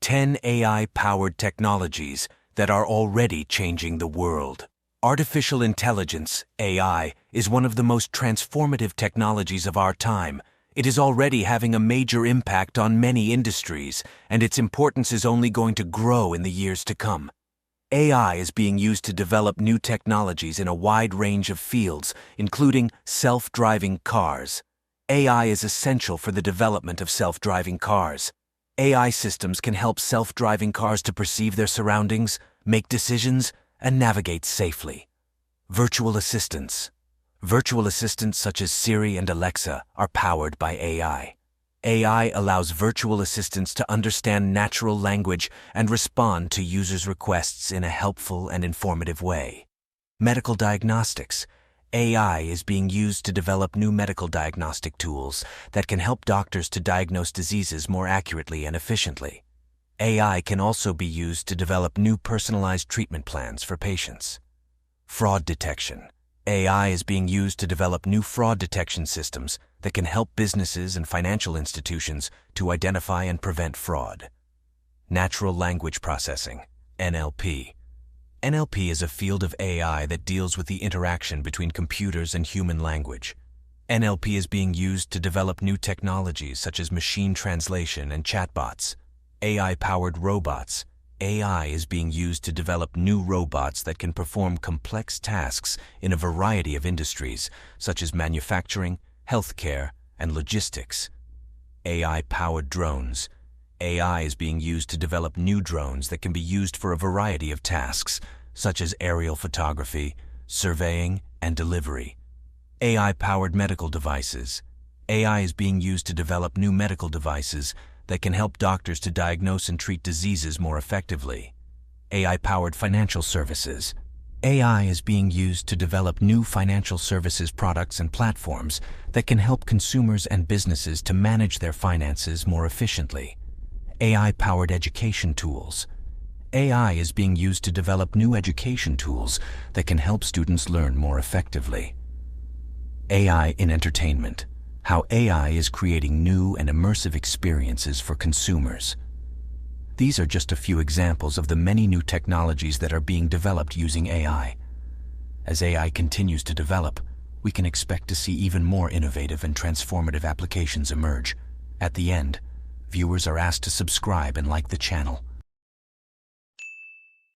10 AI-powered technologies that are already changing the world. Artificial intelligence, AI, is one of the most transformative technologies of our time. It is already having a major impact on many industries, and its importance is only going to grow in the years to come. AI is being used to develop new technologies in a wide range of fields, including self-driving cars. AI is essential for the development of self-driving cars. AI systems can help self-driving cars to perceive their surroundings, make decisions, and navigate safely. Virtual assistants. Virtual assistants such as Siri and Alexa are powered by AI. AI allows virtual assistants to understand natural language and respond to users' requests in a helpful and informative way. Medical diagnostics. AI is being used to develop new medical diagnostic tools that can help doctors to diagnose diseases more accurately and efficiently. AI can also be used to develop new personalized treatment plans for patients. Fraud detection. AI is being used to develop new fraud detection systems that can help businesses and financial institutions to identify and prevent fraud. Natural language processing, NLP. NLP is a field of AI that deals with the interaction between computers and human language. NLP is being used to develop new technologies such as machine translation and chatbots. AI-powered robots. AI is being used to develop new robots that can perform complex tasks in a variety of industries, such as manufacturing, healthcare, and logistics. AI-powered drones. AI is being used to develop new drones that can be used for a variety of tasks, such as aerial photography, surveying, and delivery. AI-powered medical devices. AI is being used to develop new medical devices that can help doctors to diagnose and treat diseases more effectively. AI-powered financial services. AI is being used to develop new financial services products and platforms that can help consumers and businesses to manage their finances more efficiently. AI-powered education tools. AI is being used to develop new education tools that can help students learn more effectively. AI in entertainment. How AI is creating new and immersive experiences for consumers. These are just a few examples of the many new technologies that are being developed using AI. As AI continues to develop, we can expect to see even more innovative and transformative applications emerge. At the end, viewers are asked to subscribe and like the channel.